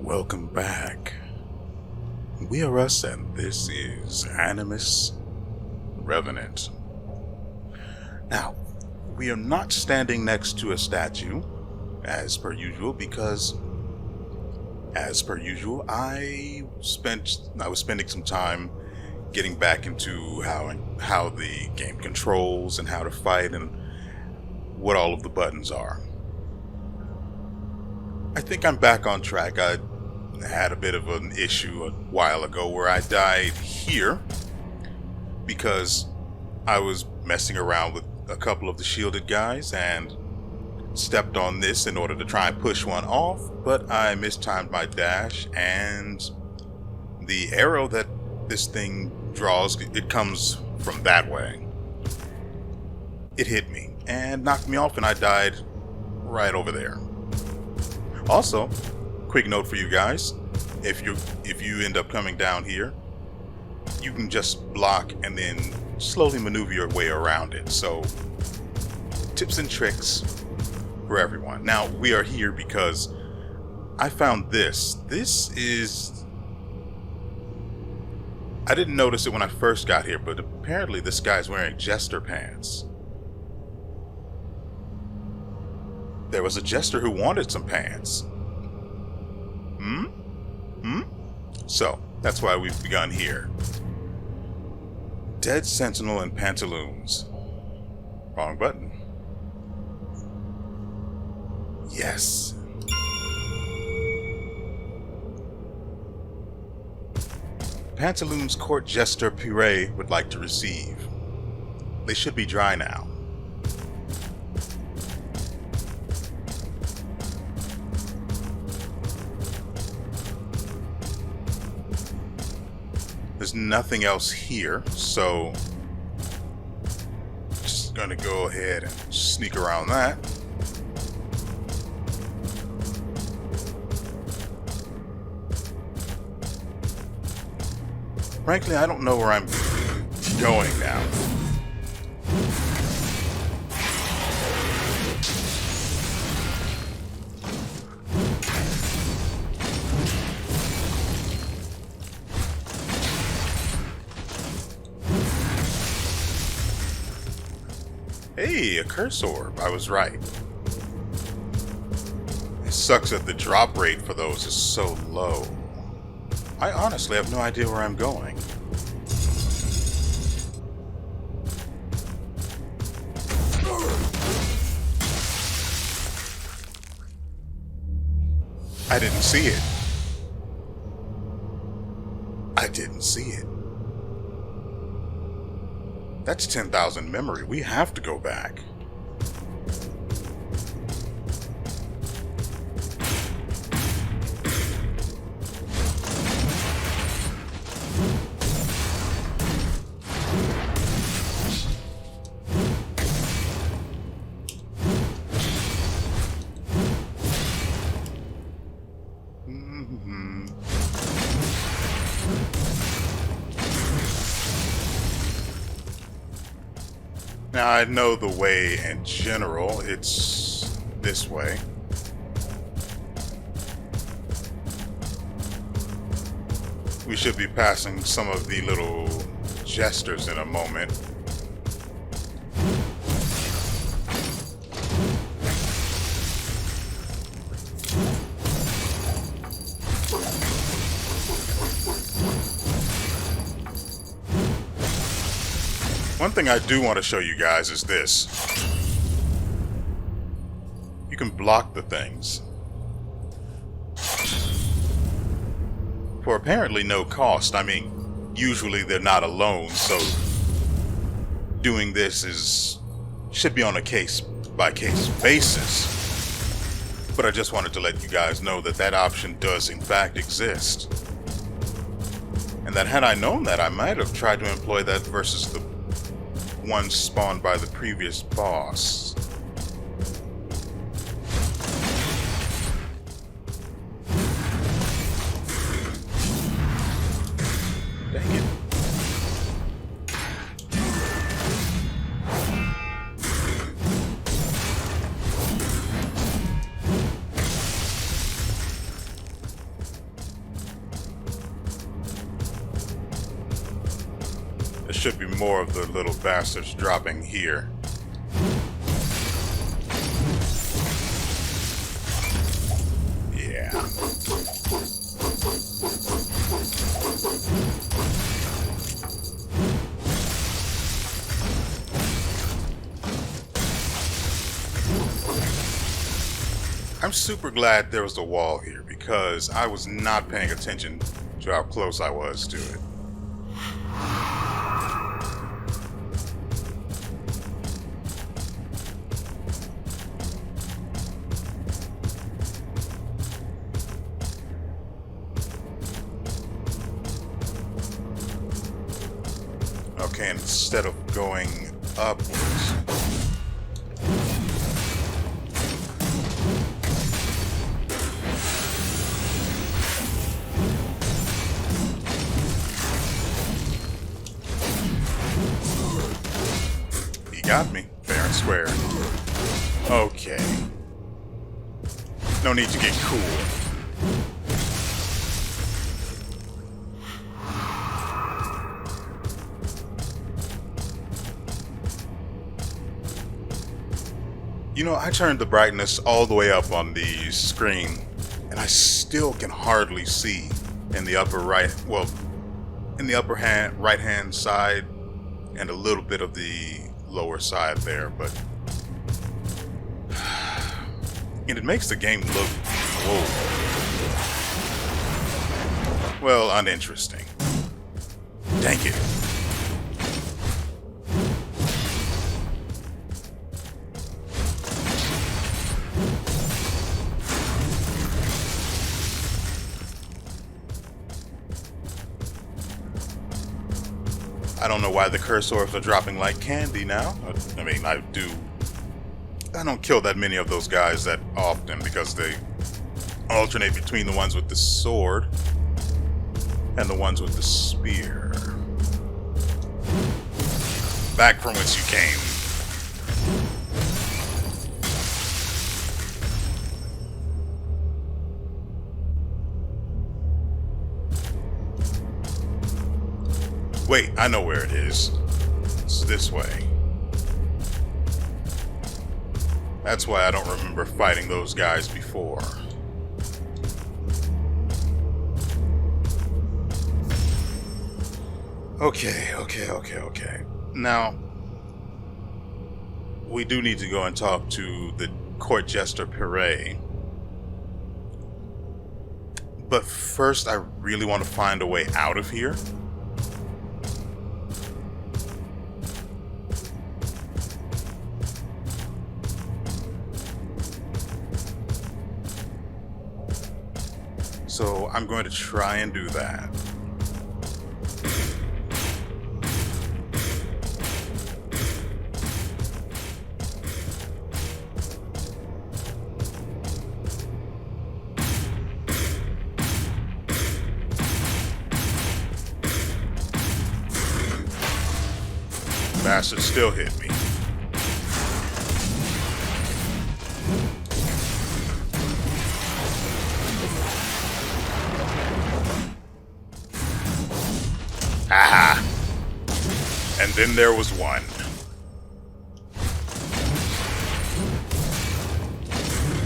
welcome back. WeArEuS, and this is Animus, Revenant. Now, we are not standing next to a statue, as per usual, because, as per usual, I was spending some time getting back into how the game controls and how to fight and what all of the buttons are. I think I'm back on track. I had a bit of an issue a while ago where I died here because I was messing around with a couple of the shielded guys and stepped on this in order to try and push one off, but I mistimed my dash, and the arrow that this thing draws, it comes from that way. It hit me and knocked me off, and I died right over there. Also, quick note for you guys, if you end up coming down here, you can just block and then slowly maneuver your way around it. So, tips and tricks for everyone. Now, we are here because I found this. I didn't notice it when I first got here, but apparently this guy's wearing jester pants. There was a jester who wanted some pants. So, that's why we've begun here. Dead Sentinel and Pantaloons. Wrong button. Yes. Pantaloons Court Jester Puree would like to receive. They should be dry now. There's nothing else here, so just gonna go ahead and sneak around that. Frankly, I don't know where I'm going now. Hey, a curse orb. I was right. It sucks that the drop rate for those is so low. I honestly have no idea where I'm going. I didn't see it. I didn't see it. That's 10,000 memory. We have to go back. Now, I know the way in general, it's this way. We should be passing some of the little jesters in a moment. One thing I do want to show you guys is this. You can block the things for apparently no cost. I mean, usually they're not alone, so doing this should be on a case-by-case basis. But I just wanted to let you guys know that that option does in fact exist. And that had I known that, I might have tried to employ that versus the one spawned by the previous boss. Dang it. should be more of the little bastards dropping here. Yeah. I'm super glad there was a wall here because I was not paying attention to how close I was to it. Okay, instead of going upwards. He got me, fair and square. Okay. No need to get cool. You know, I turned the brightness all the way up on the screen, and I still can hardly see in the upper right, well, in the upper right hand side, and a little bit of the lower side there, but and it makes the game look, whoa, well, uninteresting. Dang it. I don't know why the cursors are dropping like candy now. I mean, I don't kill that many of those guys that often because they alternate between the ones with the sword and the ones with the spear. Back from whence you came. Wait, I know where it is. It's this way. That's why I don't remember fighting those guys before. Okay. Now, we do need to go and talk to the court jester Pire. But first, I really want to find a way out of here. So I'm going to try and do that. Bastard still hit me. Aha! And then there was one.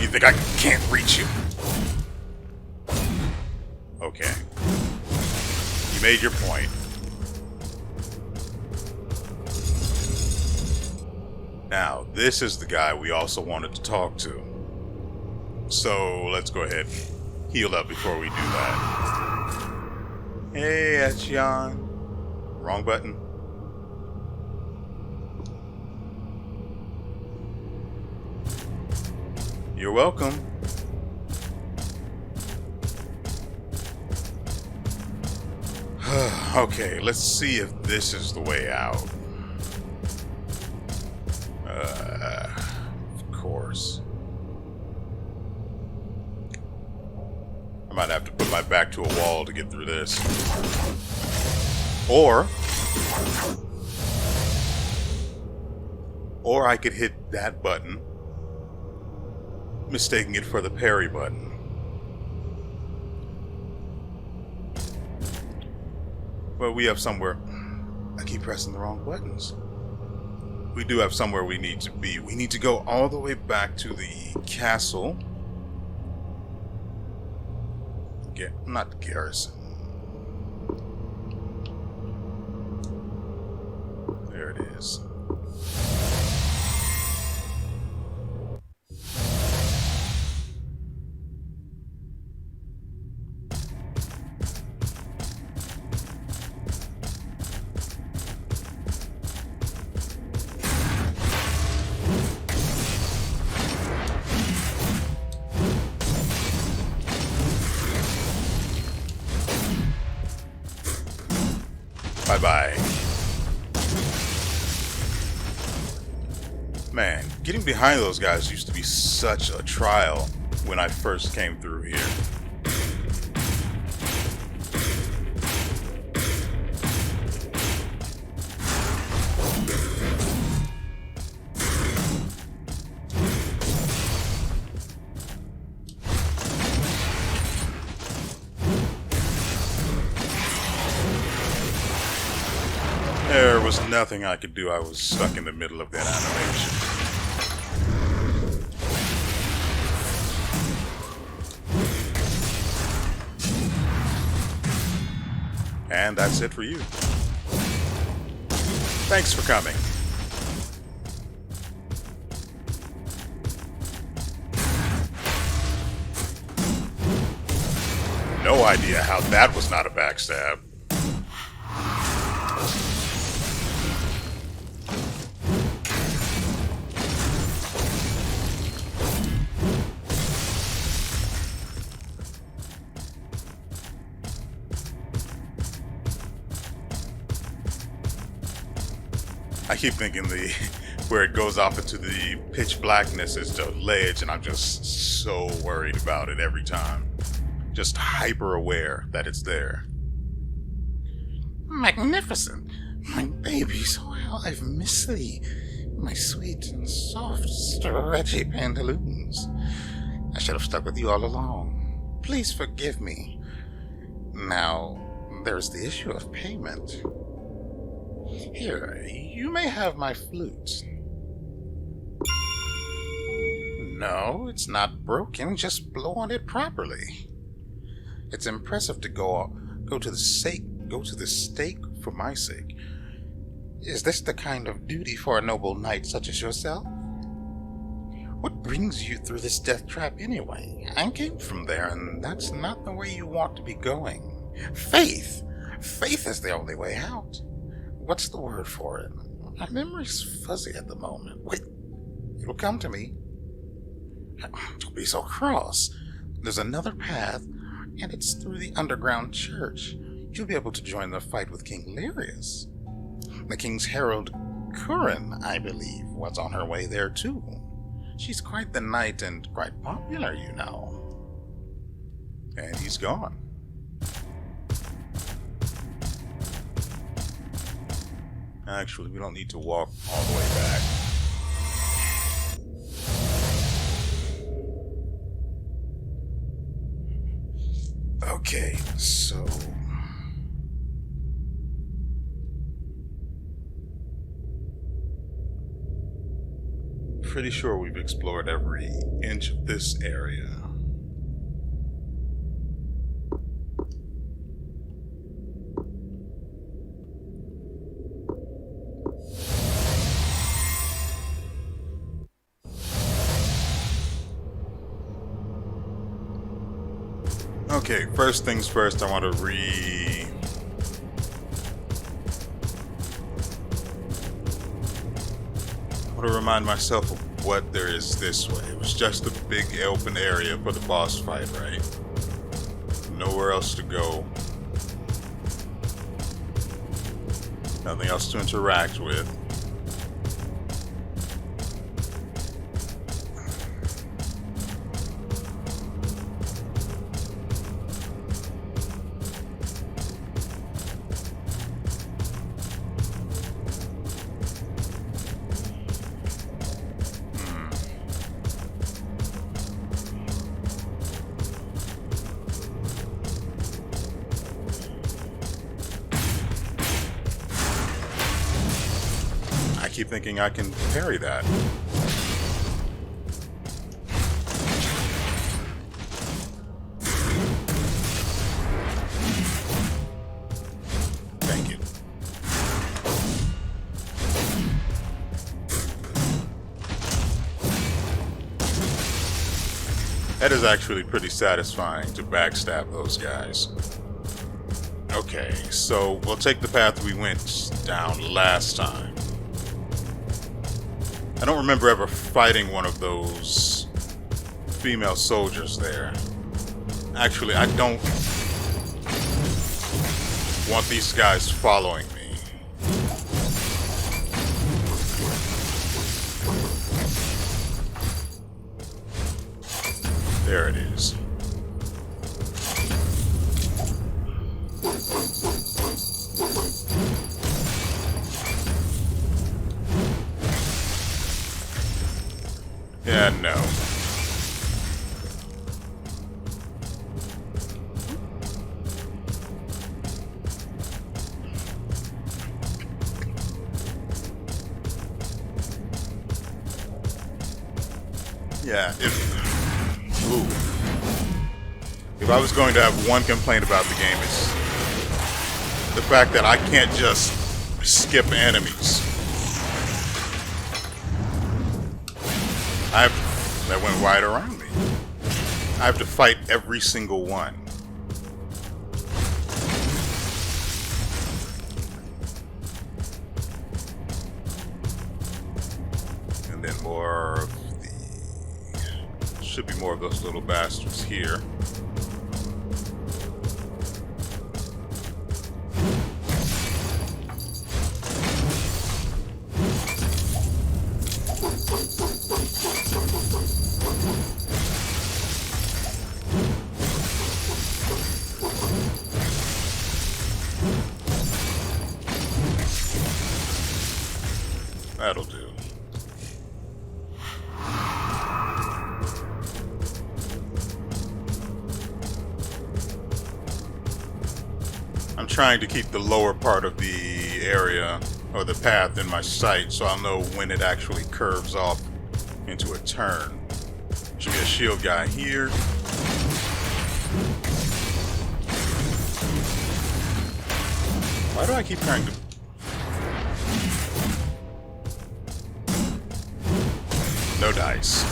You think I can't reach you? Okay. You made your point. Now, this is the guy we also wanted to talk to. So, let's go ahead and heal up before we do that. Hey, that's Jan. Wrong button. You're welcome. Okay, let's see if this is the way out. Of course. I might have to put my back to a wall to get through this. Or I could hit that button, mistaking it for the parry button. But we have somewhere. I keep pressing the wrong buttons. We do have somewhere we need to be. We need to go all the way back to the castle. Not garrison. There it is. Bye-bye. Man, getting behind those guys used to be such a trial when I first came through here. There was nothing I could do. I was stuck in the middle of that animation. And that's it for you. Thanks for coming. No idea how that was not a backstab. I keep thinking where it goes off into the pitch blackness is the ledge, and I'm just so worried about it every time. Just hyper aware that it's there. Magnificent! My babies, well, I've missed thee. My sweet and soft, stretchy pantaloons. I should have stuck with you all along. Please forgive me. Now, there's the issue of payment. Here, you may have my flute. No, it's not broken. Just blow on it properly. It's impressive to go to the stake for my sake. Is this the kind of duty for a noble knight such as yourself? What brings you through this death trap anyway? I came from there, and that's not the way you want to be going. Faith! Faith is the only way out. What's the word for it? My memory's fuzzy at the moment. Wait, it'll come to me. Don't be so cross. There's another path, and it's through the underground church. You'll be able to join the fight with King WeArEuS. The king's herald, Curran, I believe, was on her way there too. She's quite the knight and quite popular, you know. And he's gone. Actually, we don't need to walk all the way back. Okay, so... pretty sure we've explored every inch of this area. Okay, first things first, I want to remind myself of what there is this way. It was just a big open area for the boss fight, right? Nowhere else to go. Nothing else to interact with. keep thinking I can parry that. Thank you. That is actually pretty satisfying to backstab those guys. Okay, so we'll take the path we went down last time. I don't remember ever fighting one of those female soldiers there. Actually, I don't want these guys following me. There it is. Yeah, no. Yeah, if I was going to have one complaint about the game, it's the fact that I can't just skip enemies. That went right around me. I have to fight every single one. And then more of the... should be more of those little bastards here. That'll do. I'm trying to keep the lower part of the area or the path in my sight so I'll know when it actually curves off into a turn. Should be a shield guy here. Why do I keep trying to... No dice.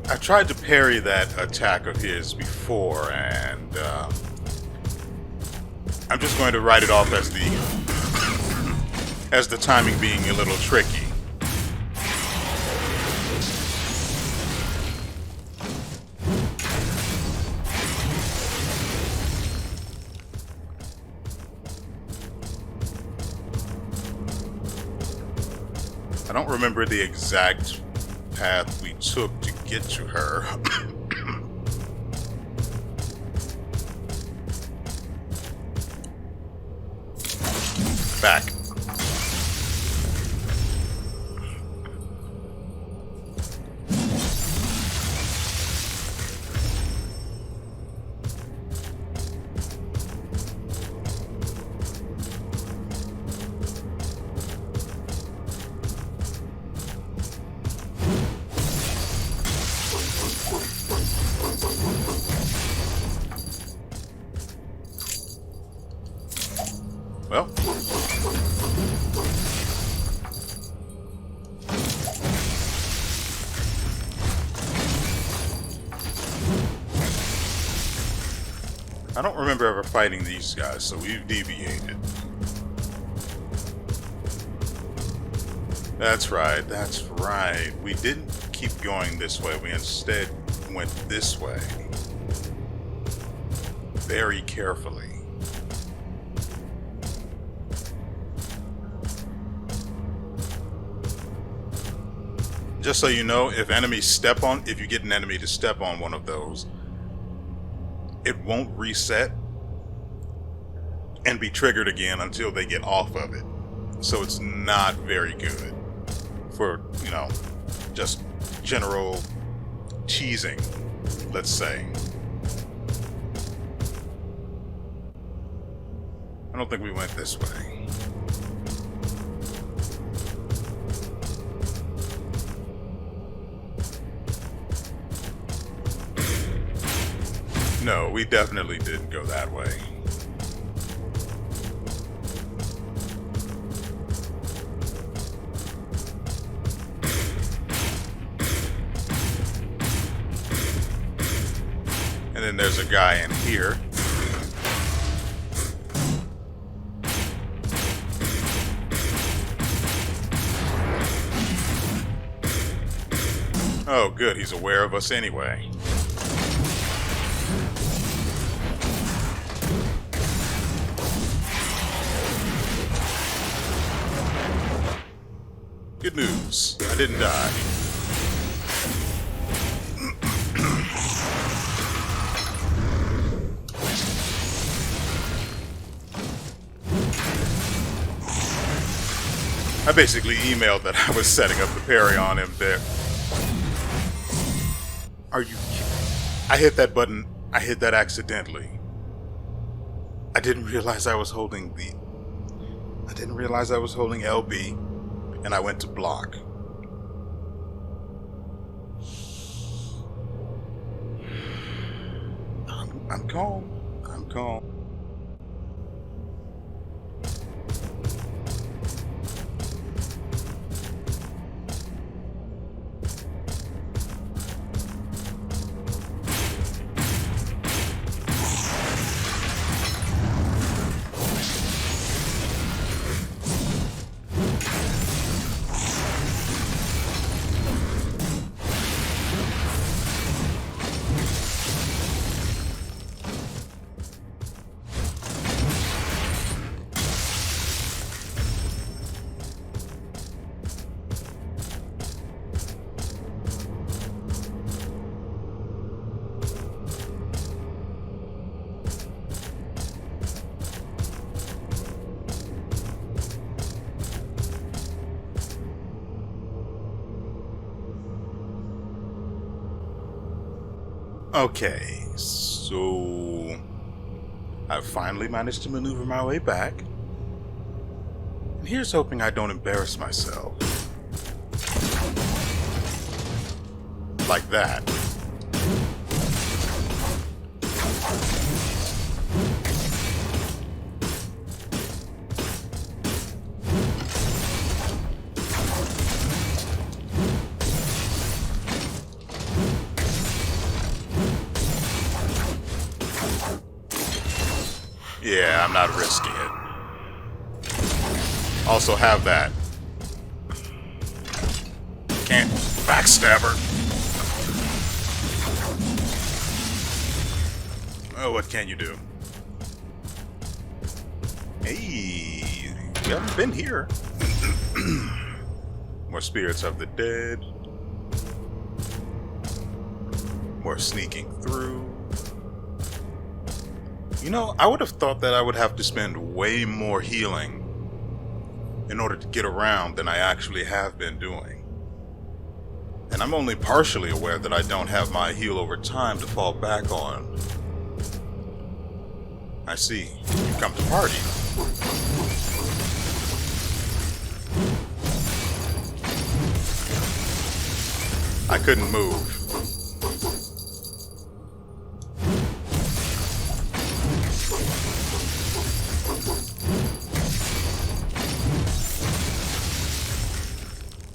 I tried to parry that attack of his before, and I'm just going to write it off as the timing being a little tricky. I don't remember the exact path we took to get to her. Back. Well, I don't remember ever fighting these guys, so we've deviated. That's right, that's right. We didn't keep going this way, we instead went this way. Very carefully. Just so you know, if you get an enemy to step on one of those, it won't reset and be triggered again until they get off of it. So it's not very good for, just general cheesing, let's say. I don't think we went this way. No, we definitely didn't go that way. And then there's a guy in here. Oh, good. He's aware of us anyway. Good news. I didn't die. I basically emailed that I was setting up the parry on him there. Are you kidding? I hit that button. I hit that accidentally. I didn't realize I was holding the... I didn't realize I was holding LB, and I went to block. I'm calm. I'm calm. Okay, so I finally managed to maneuver my way back. And here's hoping I don't embarrass myself. Like that. Yeah, I'm not risking it. Also have that. Can't backstabber. Oh, what can you do? Hey, we haven't been here. More spirits of the dead. More sneaking through. You know, I would have thought that I would have to spend way more healing in order to get around than I actually have been doing. And I'm only partially aware that I don't have my heal over time to fall back on. I see. You come to party. I couldn't move.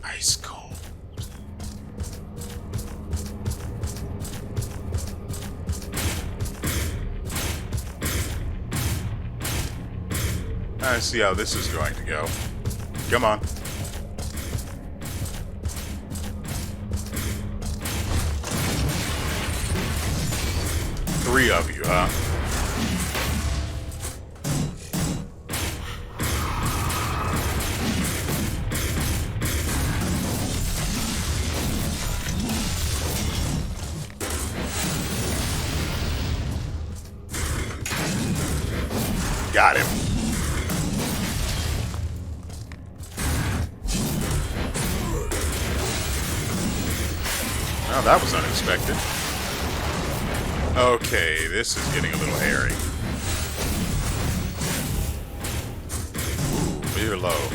Ice cold. I see how this is going to go. Come on. Three of you, huh? Got him. Now that was unexpected. Okay, this is getting a little hairy. Ooh, we're low.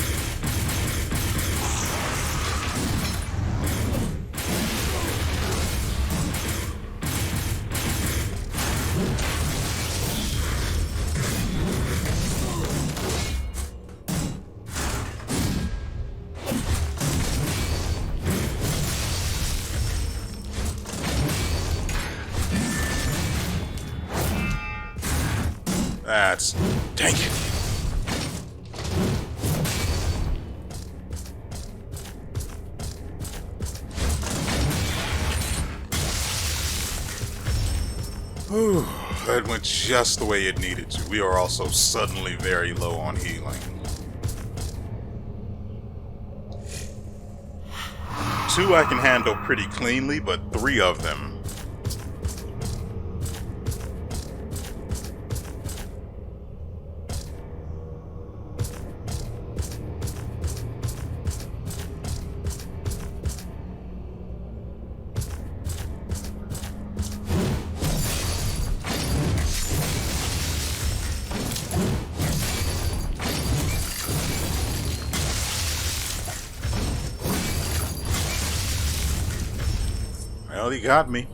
That's... dang it. Whew, that went just the way it needed to. We are also suddenly very low on healing. 2 I can handle pretty cleanly, but 3 of them... Well, he got me.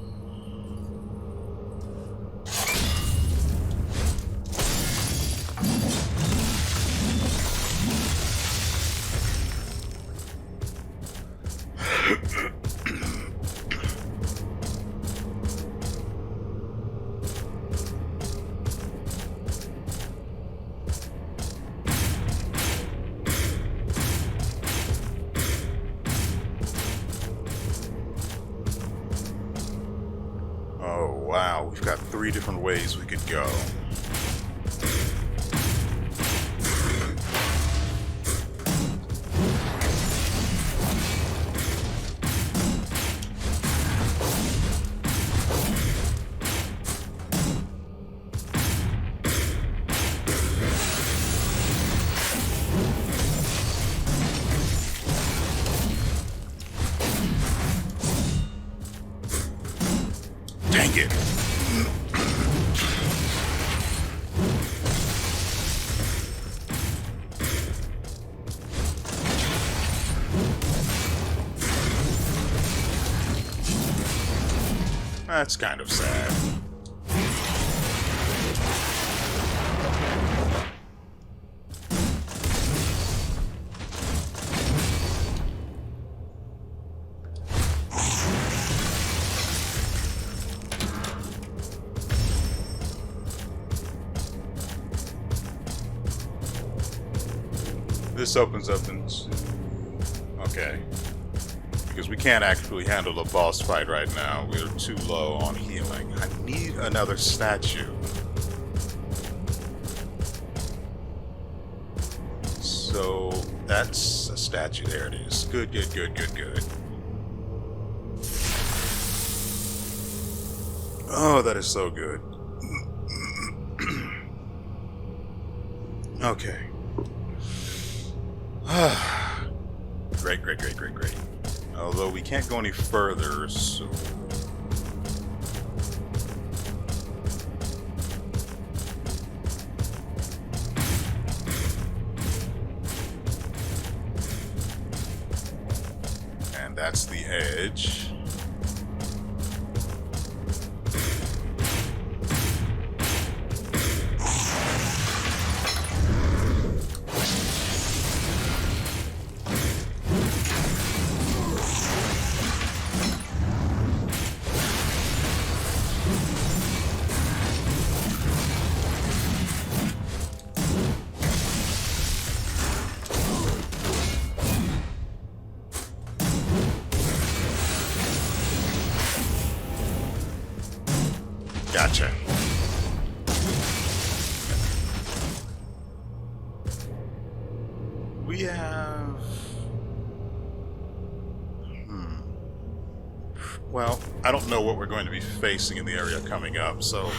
Oh, wow. We've got 3 different ways we could go. Dang it. That's kind of sad. This opens up into... okay. Because we can't actually handle a boss fight right now. We're too low on healing. I need another statue. So, that's a statue. There it is. Good, good, good, good, good. Oh, that is so good. Okay. Great, great, great, great, great. Although we can't go any further, so... and that's the edge. Gotcha. We have... well, I don't know what we're going to be facing in the area coming up, so...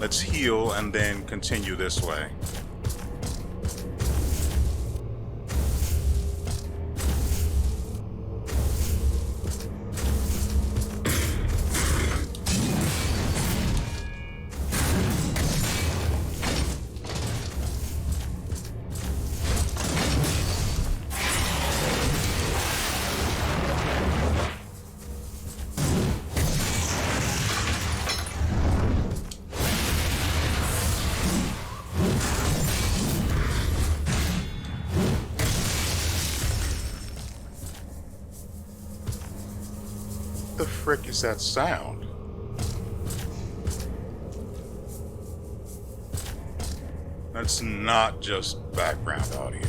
let's heal and then continue this way. frick is that sound? That's not just background audio.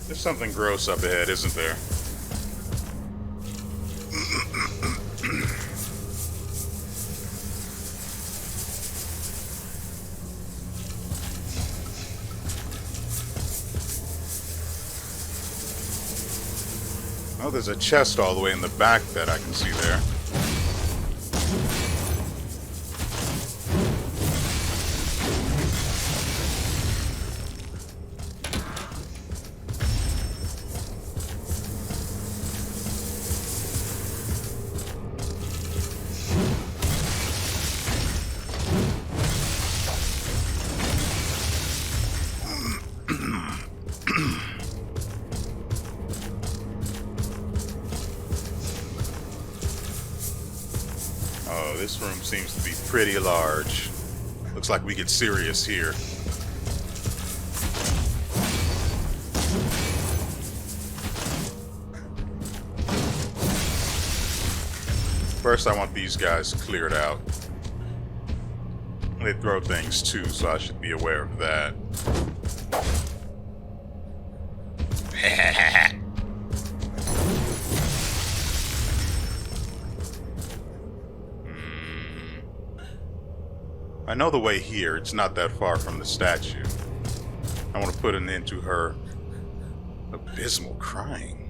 There's something gross up ahead, isn't there? Oh, there's a chest all the way in the back that I can see there. Oh, this room seems to be pretty large. Looks like we get serious here. First, I want these guys cleared out. They throw things too, so I should be aware of that. I know the way here. It's not that far from the statue. I want to put an end to her abysmal crying.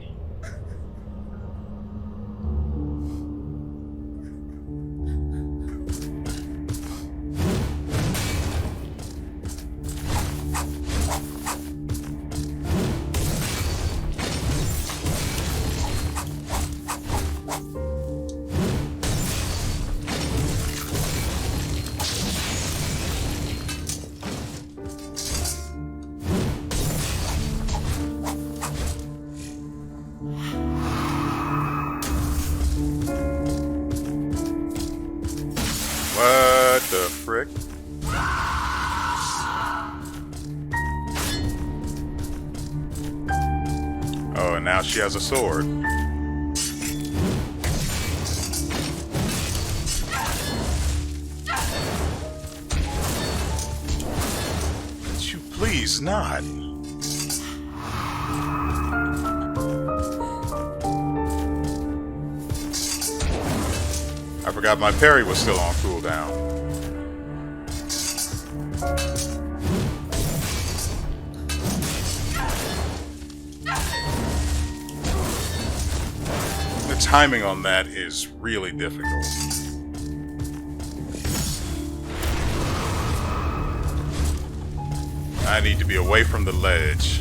What the frick? Oh, and now she has a sword. Could you please not? I forgot my parry was still on cooldown. The timing on that is really difficult. I need to be away from the ledge.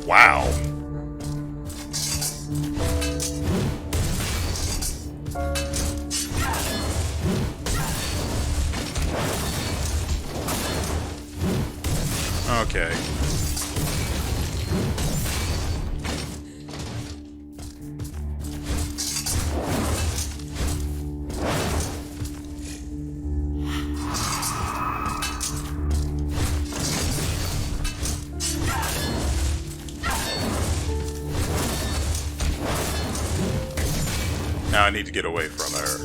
Wow. Okay. Now I need to get away from her.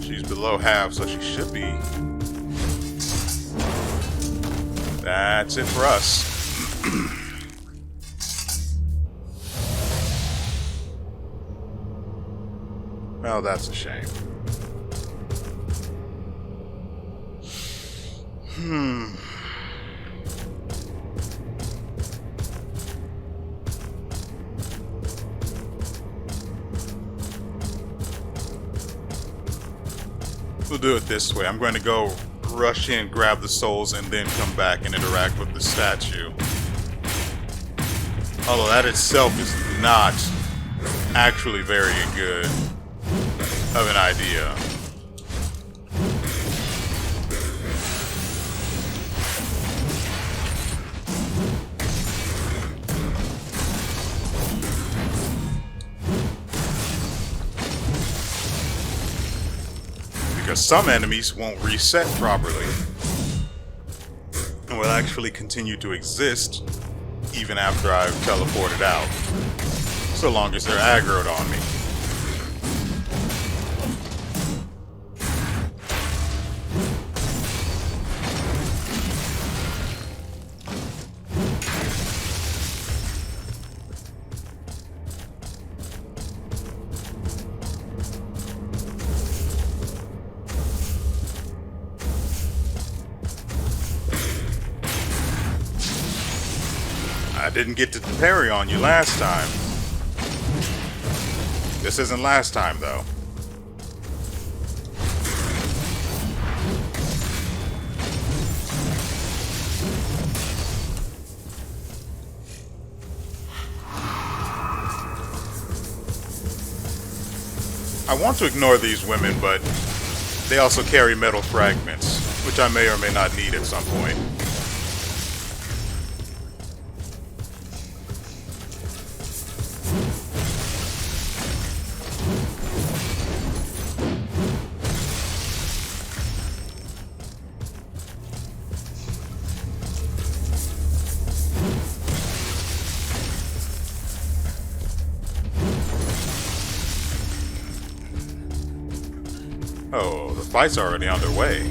She's below half, so she should be. That's it for us. Well, that's a shame. We'll do it this way. I'm going to go rush in, grab the souls, and then come back and interact with the statue. Although that itself is not actually very good of an idea. because some enemies won't reset properly and will actually continue to exist even after I've teleported out, so long as they're aggroed on me. I didn't get to parry on you last time. This isn't last time, though. I want to ignore these women, but they also carry metal fragments, which I may or may not need at some point. Oh, the fight's already underway.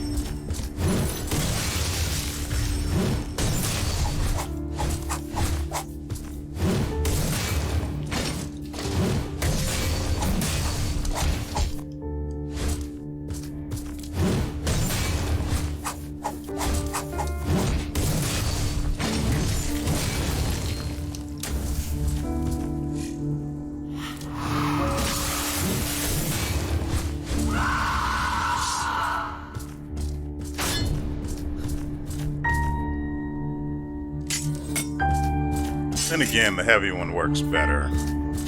Then again, the heavy one works better.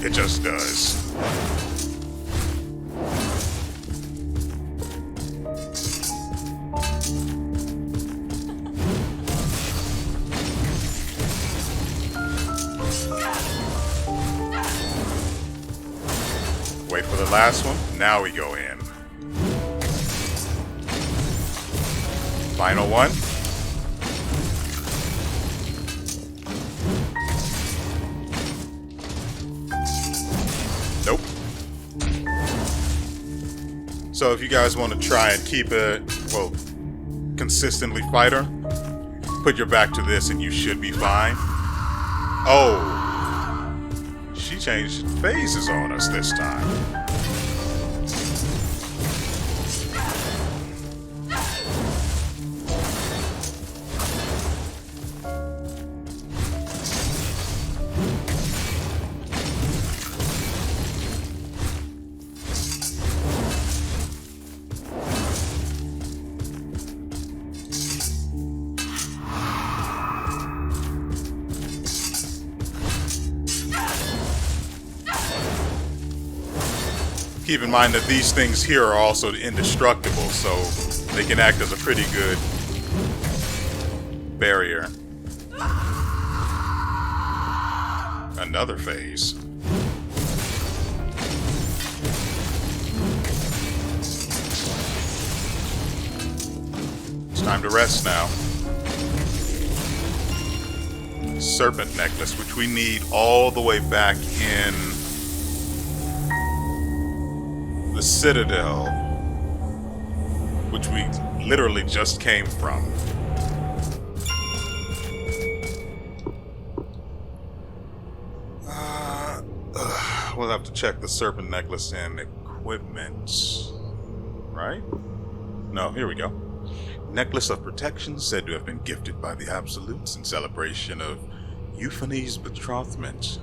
It just does. Wait for the last one. Now we go in. Final one. Nope. So if you guys want to try and keep it, well, consistently fighter, put your back to this and you should be fine. Oh, she changed phases on us this time. Keep in mind that these things here are also indestructible, so they can act as a pretty good barrier. Another phase. It's time to rest now. Serpent necklace, which we need all the way back in the Citadel, which we literally just came from. We'll have to check the serpent necklace in equipment, right? No, here we go. Necklace of protection said to have been gifted by the Absolutes in celebration of Euphony's betrothment.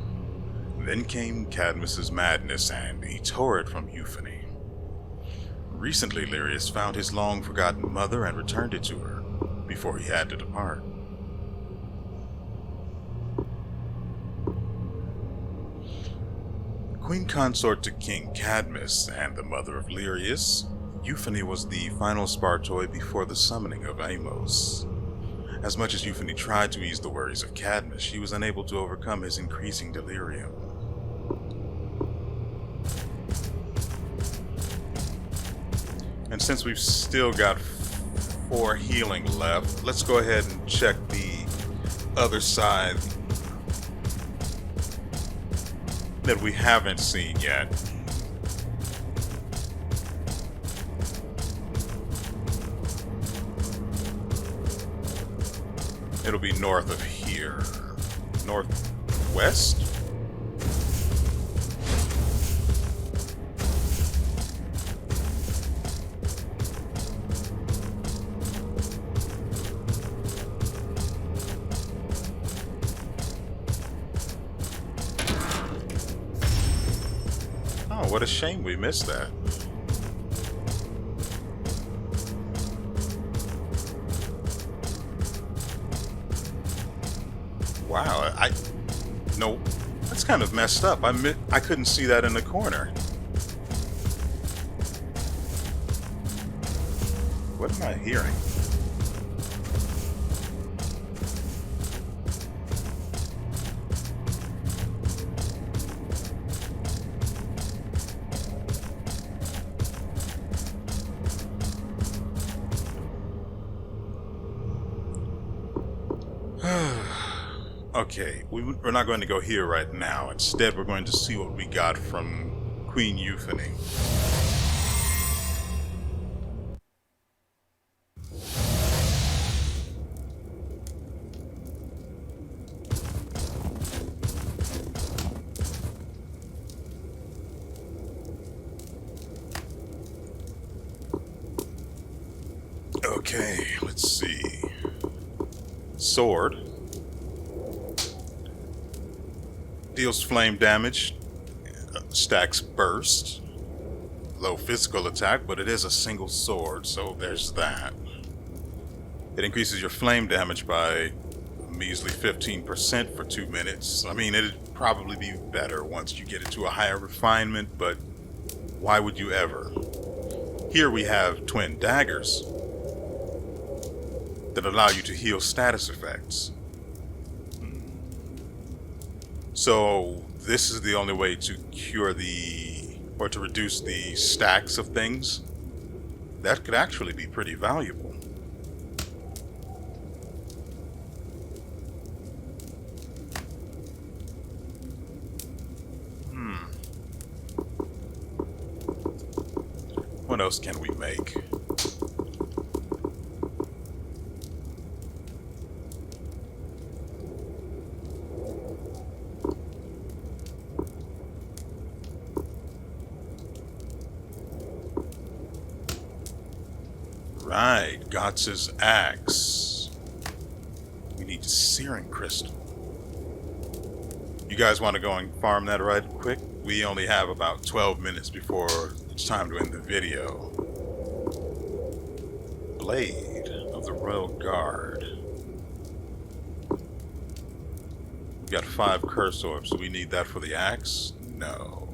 Then came Cadmus's madness, and he tore it from Euphony. Recently, WeArEuS found his long-forgotten mother and returned it to her, before he had to depart. Queen consort to King Cadmus and the mother of WeArEuS, Euphony was the final Spartoi before the summoning of Animus. As much as Euphony tried to ease the worries of Cadmus, she was unable to overcome his increasing delirium. And since we've still got 4 healing left, let's go ahead and check the other side that we haven't seen yet. It'll be north of here. Northwest? Oh, what a shame we missed that. Wow, no, that's kind of messed up. I couldn't see that in the corner. What am I hearing? Okay, we're not going to go here right now. Instead, we're going to see what we got from Queen Euphony. Okay, let's see. Sword. Deals flame damage, stacks burst, low physical attack, but it is a single sword, so there's that. It increases your flame damage by a measly 15% for 2 minutes. I mean, it'd probably be better once you get it to a higher refinement, but why would you ever? Here we have twin daggers that allow you to heal status effects. So this is the only way to cure or to reduce the stacks of things. That could actually be pretty valuable. What else can we make? Right, Gotz's axe. We need searing crystal. You guys want to go and farm that right quick? We only have about 12 minutes before it's time to end the video. Blade of the Royal Guard. We got 5 curse orbs. Do we need that for the axe? No.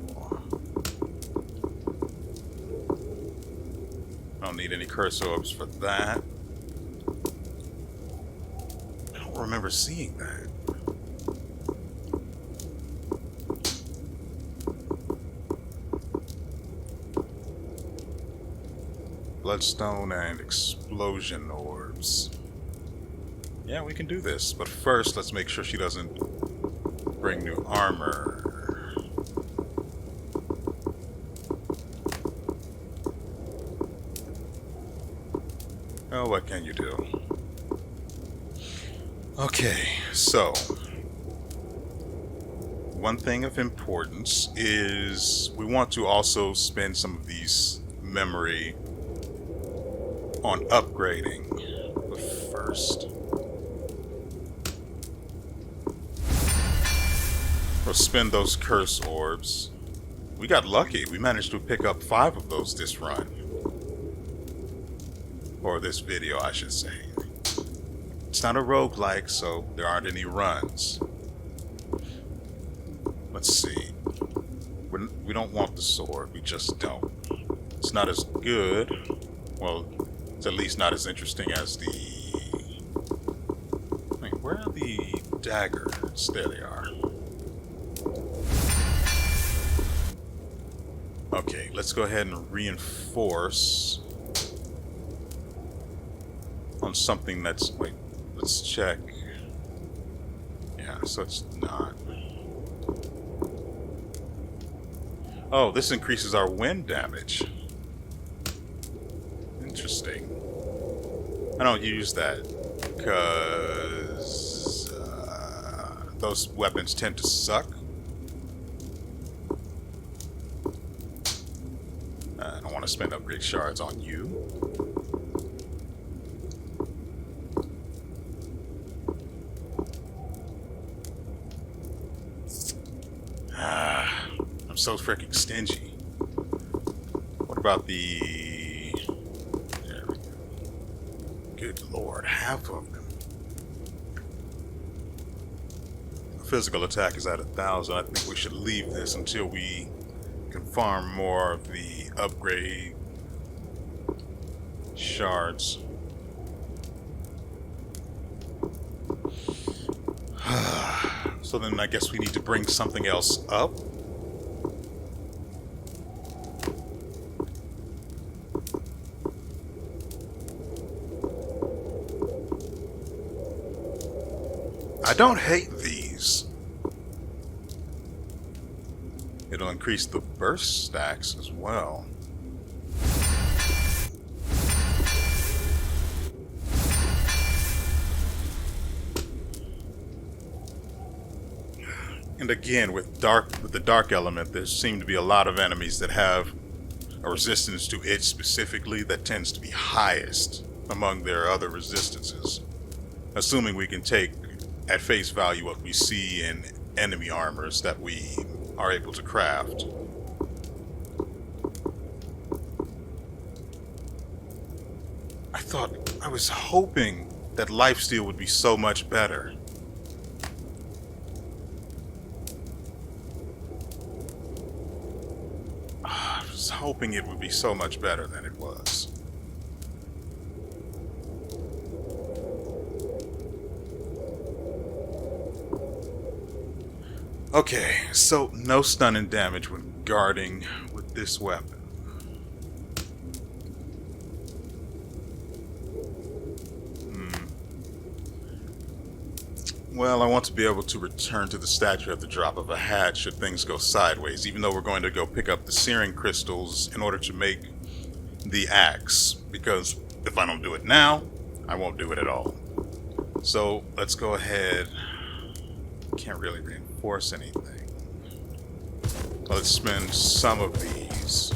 Don't need any curse orbs for that. I don't remember seeing that. Bloodstone and explosion orbs. Yeah, we can do this, but first let's make sure she doesn't bring new armor. Oh, what can you do? Okay, so one thing of importance is we want to also spend some of these memory on upgrading. But first, we'll spend those curse orbs. We got lucky. We managed to pick up 5 of those this run. Or this video, I should say. It's not a roguelike, so there aren't any runs. Let's see. We don't want the sword. We just don't. It's not as good. Well, it's at least not as interesting as the... Wait, where are the daggers? There they are. Okay, let's go ahead and reinforce want something that's... Wait, let's check. Yeah, so it's not. Oh, this increases our wind damage. Interesting. I don't use that because those weapons tend to suck. I don't want to spend upgrade shards on you. I'm so freaking stingy. What about the... There we go. Good lord, half of them. Physical attack is at 1,000. I think we should leave this until we can farm more of the upgrade shards. So then I guess we need to bring something else up. I don't hate these. It'll increase the burst stacks as well. And again, with the dark element, there seem to be a lot of enemies that have a resistance to it specifically that tends to be highest among their other resistances. Assuming we can take at face value what we see in enemy armors that we are able to craft. I was hoping that lifesteal would be so much better. I was hoping it would be so much better than it was. Okay, so no stunning damage when guarding with this weapon. Well, I want to be able to return to the statue at the drop of a hat should things go sideways, even though we're going to go pick up the searing crystals in order to make the axe, because if I don't do it now, I won't do it at all. So let's go ahead. Can't really reinforce anything. Let's spend some of these.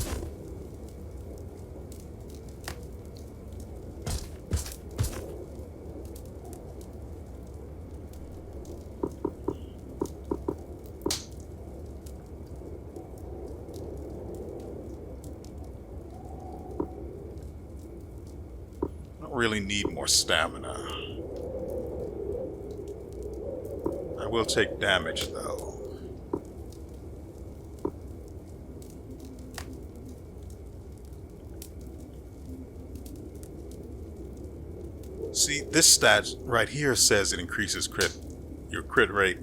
I don't really need more stamina. I will take damage, though. See, this stat right here says it increases your crit rate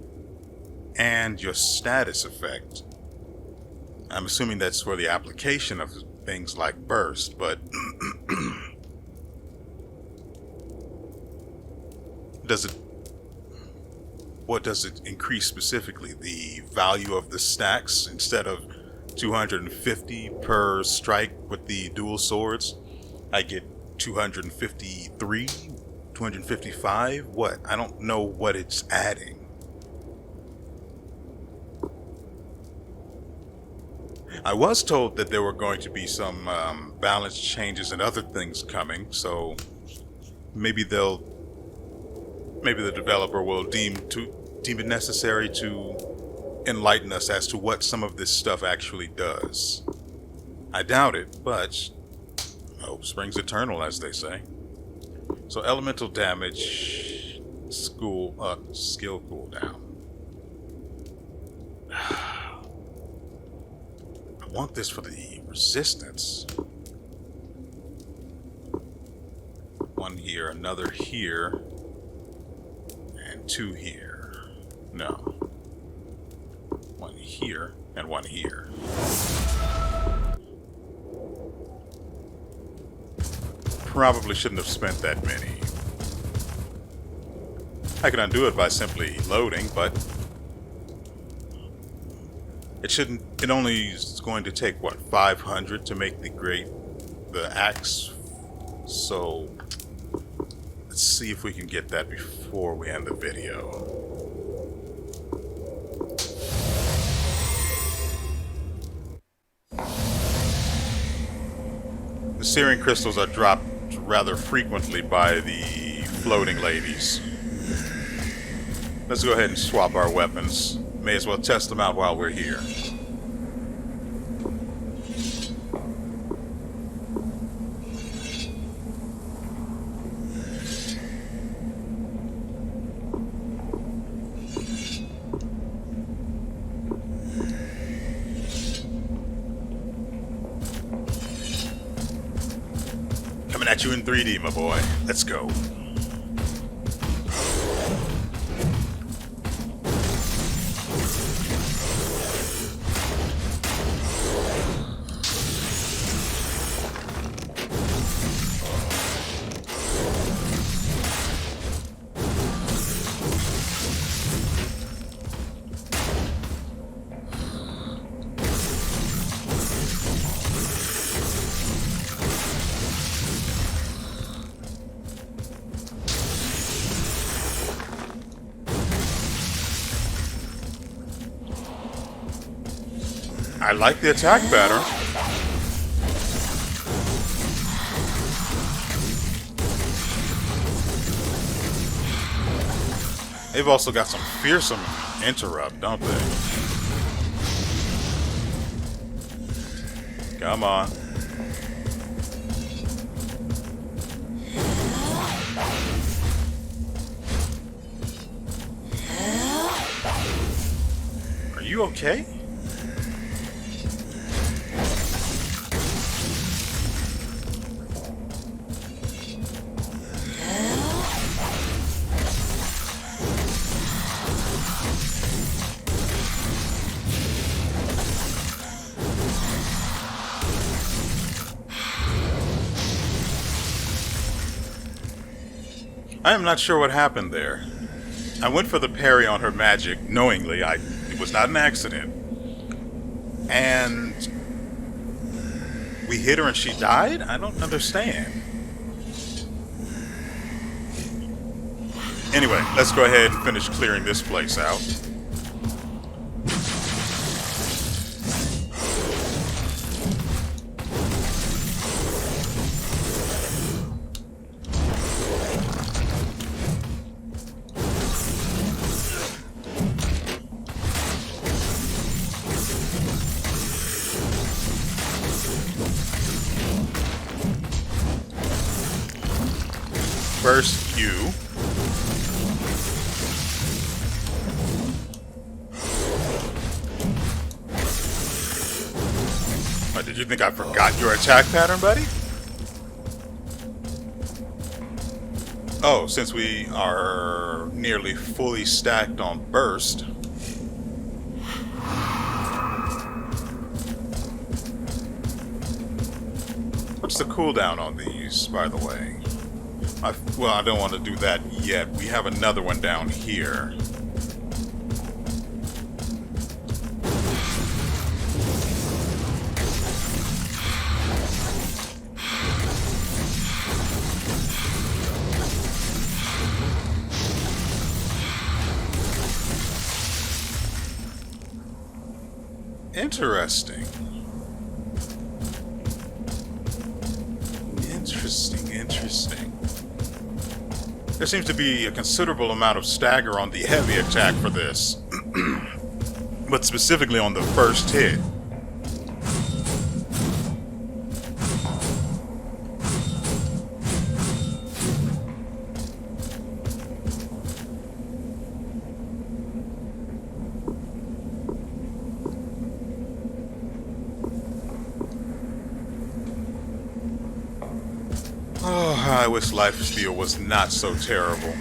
and your status effect. I'm assuming that's for the application of things like burst, but what does it increase specifically? The value of the stacks? Instead of 250 per strike with the dual swords, I get 253, 255? What? I don't know what it's adding. I was told that there were going to be some balance changes and other things coming, so maybe the developer will deem it necessary to enlighten us as to what some of this stuff actually does. I doubt it, but hope springs eternal, as they say. So elemental damage, skill cooldown. I want this for the resistance. One here, another here, and two here. No. One here, and one here. Probably shouldn't have spent that many. I can undo it by simply loading, but it shouldn't. It only is going to take what, 500 to make the axe. So let's see if we can get that before we end the video. The searing crystals are dropped rather frequently by the floating ladies. Let's go ahead and swap our weapons. May as well test them out while we're here. Coming at you in 3D, my boy. Let's go. I like the attack pattern. They've also got some fearsome interrupt, don't they? Come on. Are you okay? I am not sure what happened there. I went for the parry on her magic, knowingly. It was not an accident. And we hit her and she died? I don't understand. Anyway, let's go ahead and finish clearing this place out. First, you. Oh, did you think I forgot your attack pattern, buddy? Oh, since we are nearly fully stacked on burst. What's the cooldown on these, by the way? Well, I don't want to do that yet. We have another one down here. Interesting. Interesting. There seems to be a considerable amount of stagger on the heavy attack for this, but specifically on the first hit. Oh, I wish lifesteal was not so terrible.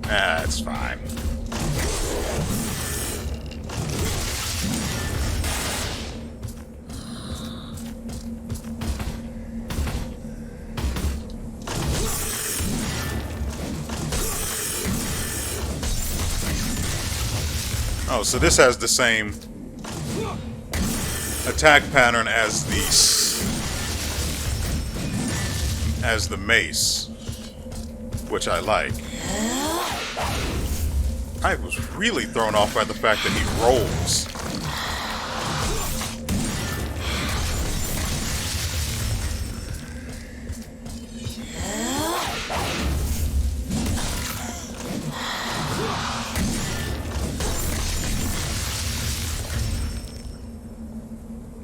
That's fine. Oh, so this has the same attack pattern as the mace, which I like. I was really thrown off by the fact that he rolls.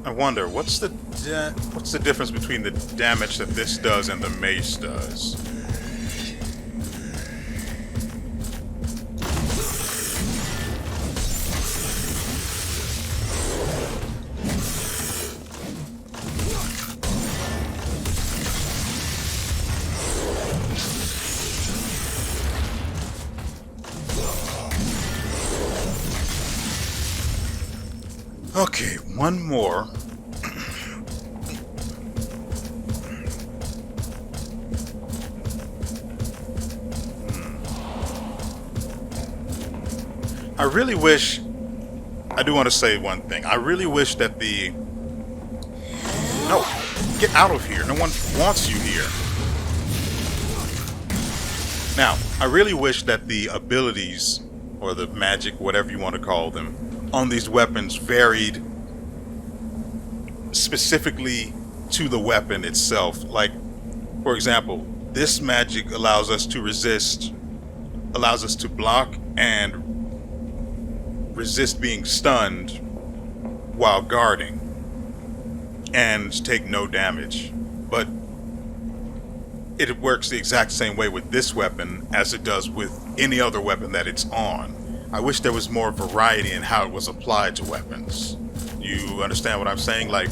I wonder, what's the difference between the damage that this does and the mace does? Okay, one more. I really wish... I do want to say one thing. I really wish that the... No! Get out of here! No one wants you here! Now, I really wish that the abilities, or the magic, whatever you want to call them, on these weapons varied specifically to the weapon itself. Like, for example, this magic allows us to resist, allows us to block and resist being stunned while guarding and take no damage. But it works the exact same way with this weapon as it does with any other weapon that it's on. I wish there was more variety in how it was applied to weapons. You understand what I'm saying? Like,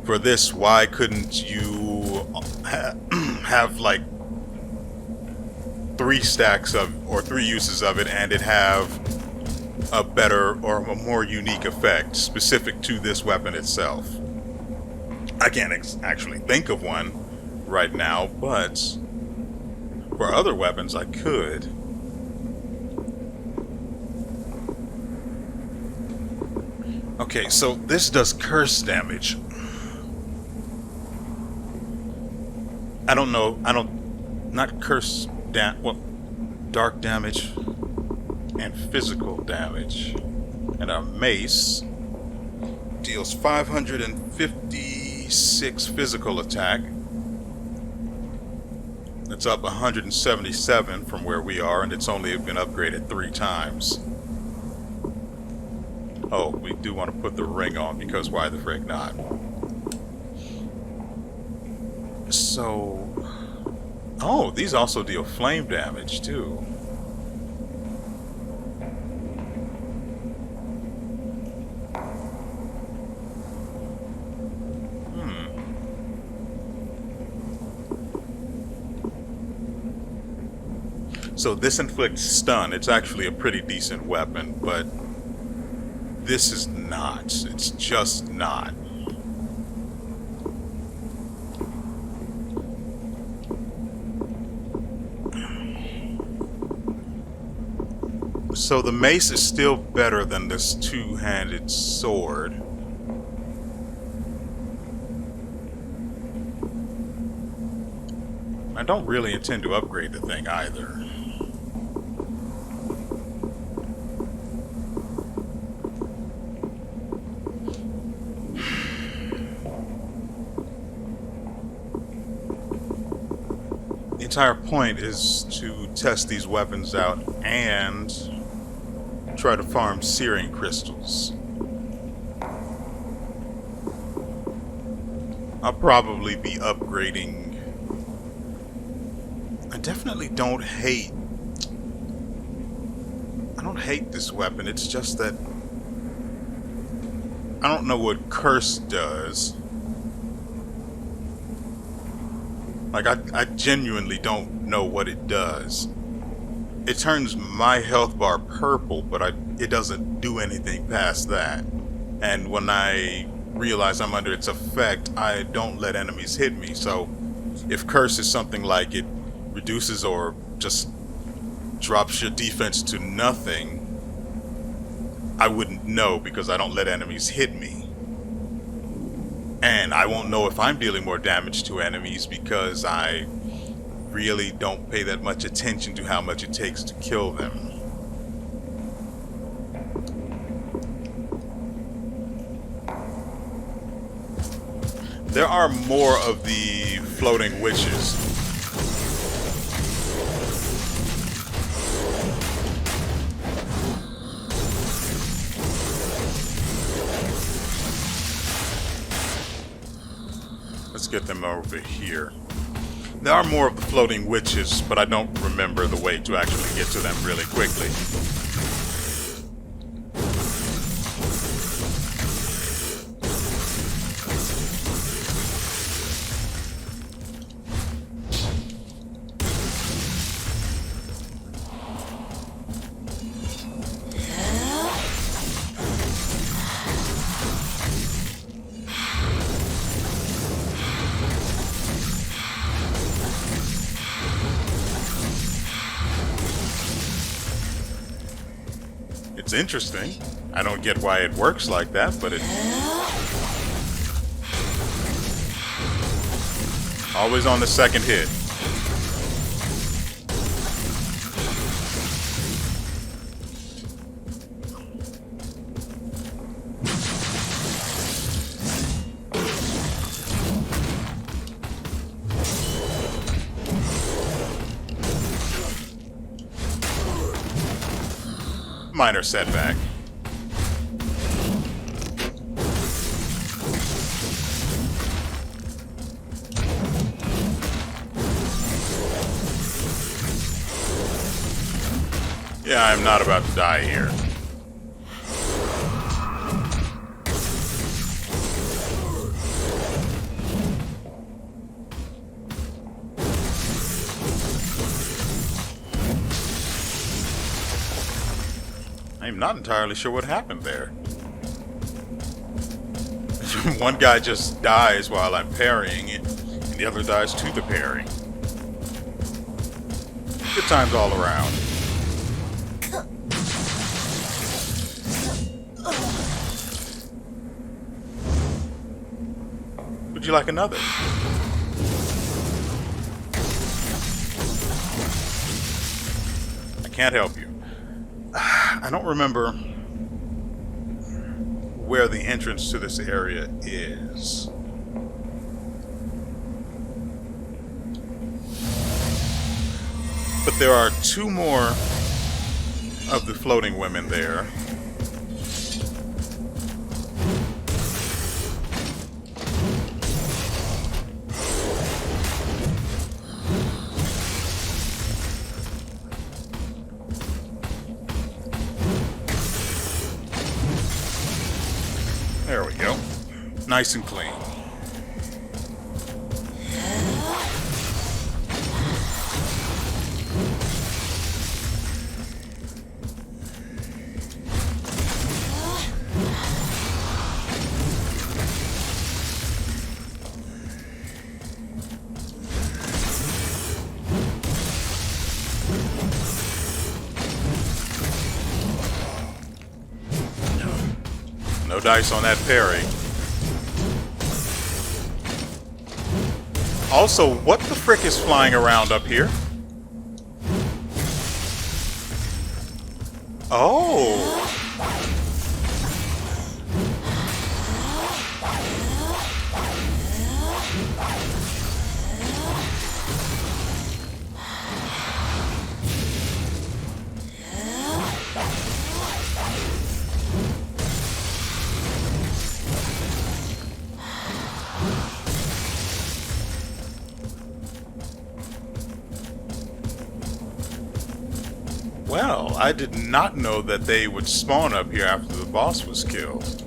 for this, why couldn't you have like 3 stacks of, or 3 uses of it, and it have a better or a more unique effect specific to this weapon itself? I can't actually think of one right now, but for other weapons I could. Okay, so this does curse damage. I don't know, not curse well, dark damage and physical damage. And our mace deals 556 physical attack. It's up 177 from where we are, and it's only been upgraded 3 times. Oh, we do want to put the ring on, because why the frick not? So... Oh, these also deal flame damage, too. So this inflicts stun. It's actually a pretty decent weapon, but this is not. It's just not. So the mace is still better than this 2-handed sword. I don't really intend to upgrade the thing either. The entire point is to test these weapons out and try to farm searing crystals. I'll probably be upgrading. I definitely don't hate this weapon. It's just that I don't know what curse does. Like, I genuinely don't know what it does. It turns my health bar purple, but it doesn't do anything past that. And when I realize I'm under its effect, I don't let enemies hit me. So if curse is something like it reduces or just drops your defense to nothing, I wouldn't know because I don't let enemies hit me. And I won't know if I'm dealing more damage to enemies because I really don't pay that much attention to how much it takes to kill them. There are more of the floating witches. Let's get them over here. There are more of the floating witches, but I don't remember the way to actually get to them really quickly. It's interesting. I don't get why it works like that, but it... Always on the second hit. Minor setback. Yeah, I'm not about to die here. I'm not entirely sure what happened there. One guy just dies while I'm parrying it, and the other dies to the parry. Good times all around. Would you like another? I can't help you. I don't remember where the entrance to this area is. But there are two more of the floating women there. There we go. Nice and clean. No dice on that parry. Also, what the frick is flying around up here? Oh! Well, I did not know that they would spawn up here after the boss was killed.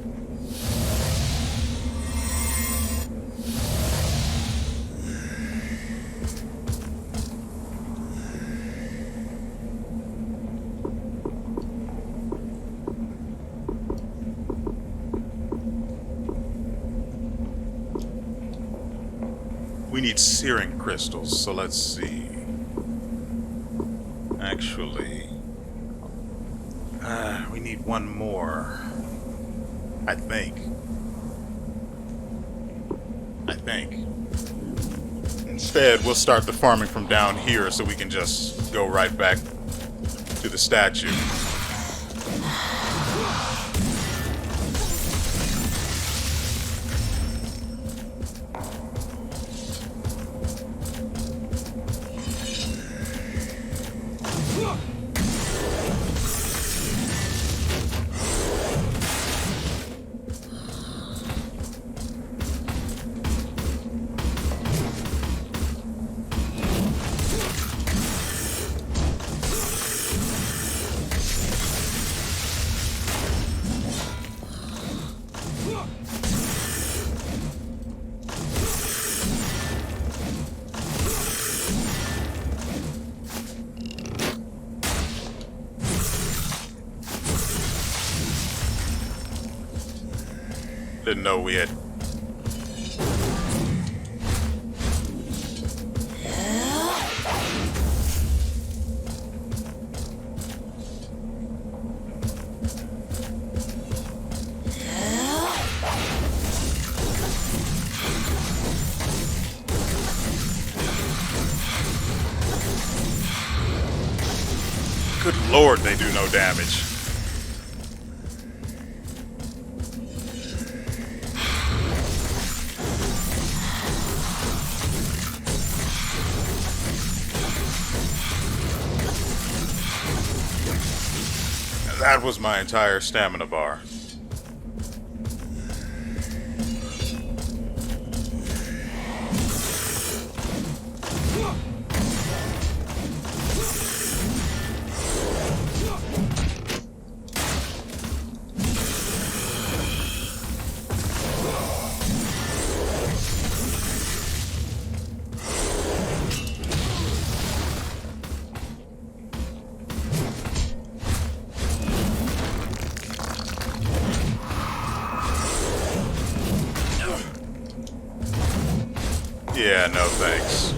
We need searing crystals, so let's see. Actually, We need one more. I think. Instead, we'll start the farming from down here so we can just go right back to the statue. Didn't know we had. Good lord, they do no damage. That was my entire stamina bar. Yeah, no thanks.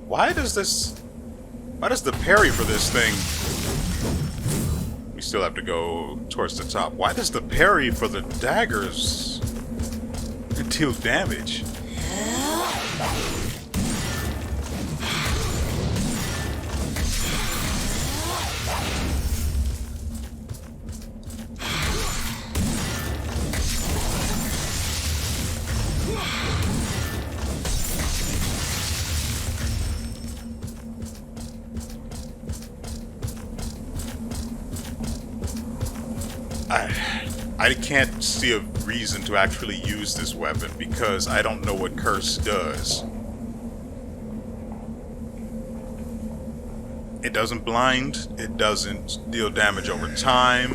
Why does the parry for this thing... We still have to go towards the top. Why does the parry for the daggers deal damage? I can't see a reason to actually use this weapon because I don't know what Curse does. It doesn't blind, it doesn't deal damage over time.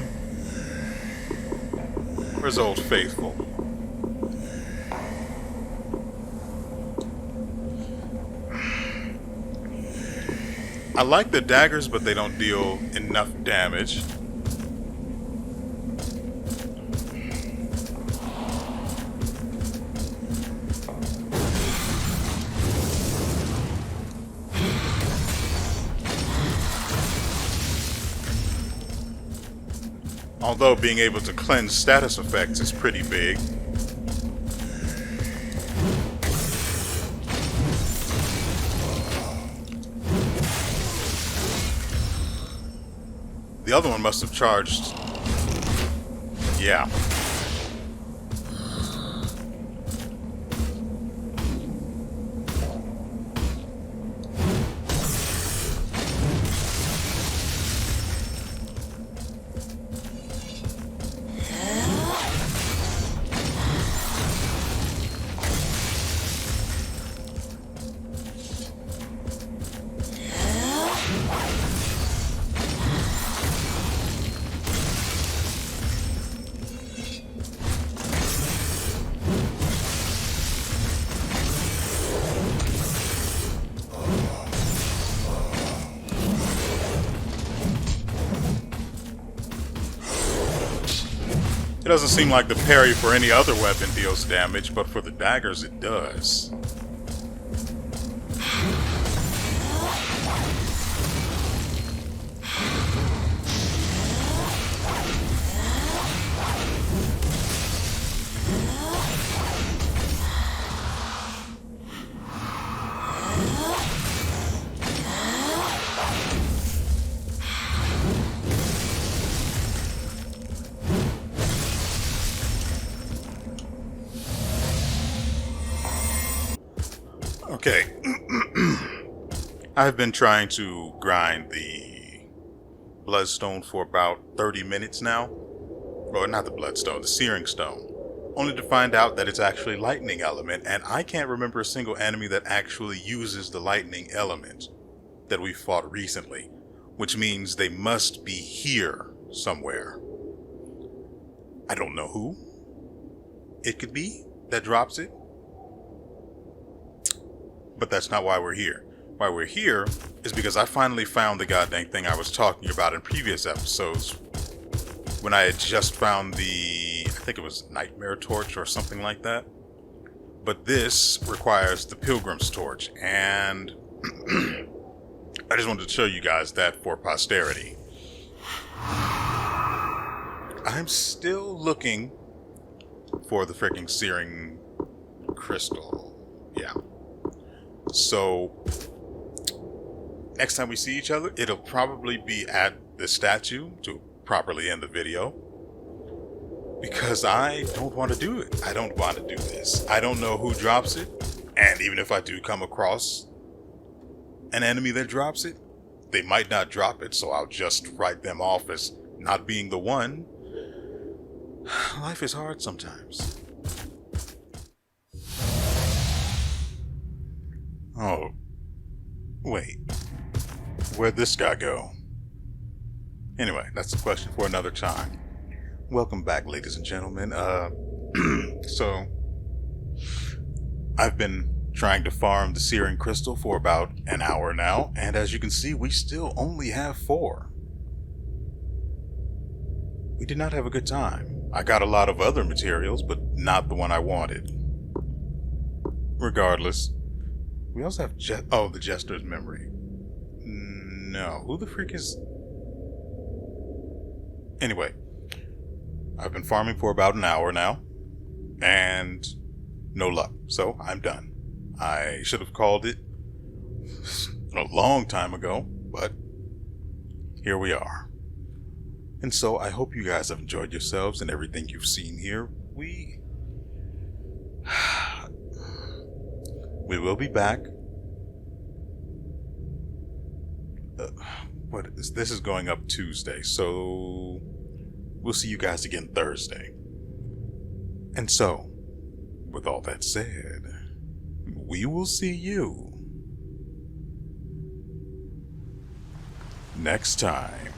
Where's Old Faithful? I like the daggers, but they don't deal enough damage. Although being able to cleanse status effects is pretty big. The other one must have charged. Yeah. It doesn't seem like the parry for any other weapon deals damage, but for the daggers it does. Okay. I've been trying to grind the bloodstone for about 30 minutes now. Or not the bloodstone, the searing stone. Only to find out that it's actually lightning element, and I can't remember a single enemy that actually uses the lightning element that we fought recently, which means they must be here somewhere. I don't know who it could be that drops it, but that's not why we're here. Why we're here is because I finally found the goddamn thing I was talking about in previous episodes when I had just found the, I think it was Nightmare Torch or something like that. But this requires the Pilgrim's Torch, and I just wanted to show you guys that for posterity. I'm still looking for the freaking searing crystal. Yeah. So, next time we see each other, it'll probably be at the statue to properly end the video. Because I don't want to do it. I don't want to do this. I don't know who drops it. And even if I do come across an enemy that drops it, they might not drop it, so I'll just write them off as not being the one. Life is hard sometimes. Oh, wait. Where'd this guy go? Anyway, that's a question for another time. Welcome back, ladies and gentlemen. So, I've been trying to farm the searing crystal for about an hour now, and as you can see, we still only have 4. We did not have a good time. I got a lot of other materials, but not the one I wanted. Regardless, we also have the Jester's memory. No, who the freak is... Anyway, I've been farming for about an hour now, and no luck, so I'm done. I should have called it a long time ago, but here we are. And so I hope you guys have enjoyed yourselves and everything you've seen here. We will be back. This is going up Tuesday, so we'll see you guys again Thursday. And so, with all that said, we will see you next time.